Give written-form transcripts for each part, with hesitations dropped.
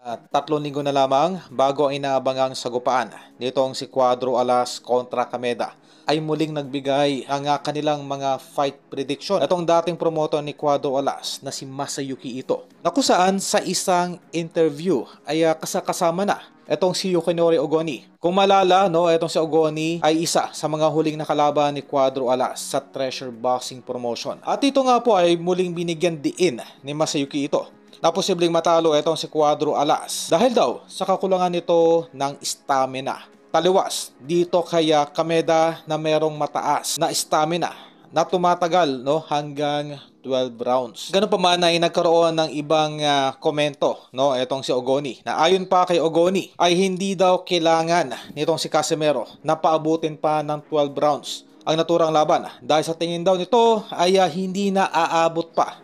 At 3 linggo na lamang bago ang inaabangang sagupaan nitong si Cuadro Alas kontra Kameda ay muling nagbigay ang kanilang mga fight prediction. Itong dating promotor ni Cuadro Alas na si Masayuki Ito, na kung saan sa isang interview ay kasama na itong si Yukinori Ogoni. Kung malala, no, itong si Ogoni ay isa sa mga huling nakalaban ni Cuadro Alas sa Treasure Boxing Promotion. At ito nga po ay muling binigyan diin ni Masayuki Ito na posibleng matalo itong si Cuadro Alas dahil daw sa kakulangan nito ng stamina. Taliwas dito kaya Kameda na merong mataas na stamina na tumatagal hanggang 12 rounds. Ganun pa man ay nagkaroon ng ibang komento itong si Ogoni, na ayon pa kay Ogoni ay hindi daw kailangan nitong si Casimero na paabutin pa ng 12 rounds ang naturang laban dahil sa tingin daw nito ay hindi na aabot pa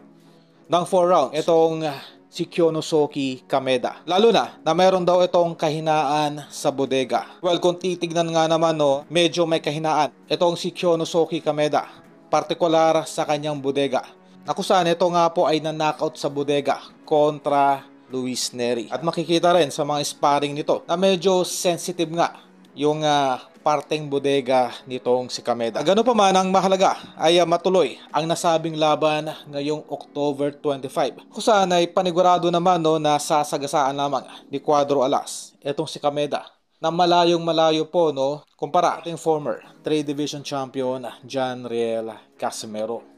ng 4 rounds itong si Kyonosuke Kameda. Lalo na mayroon daw itong kahinaan sa bodega. Well, kung titignan nga naman, medyo may kahinaan itong si Kyonosuke Kameda, partikular sa kanyang bodega, na kung saan ito nga po ay na-knockout sa bodega kontra Luis Neri. At makikita rin sa mga sparring nito na medyo sensitive nga yung parteng bodega nitong si Kameda. Gano'n pa man, ang mahalaga ay matuloy ang nasabing laban ngayong October 25. Kung saan ay panigurado naman na sasagasaan lamang ni Cuadro Alas itong si Kameda, na malayong malayo po kumpara ating former 3 division champion John Riel Casimero.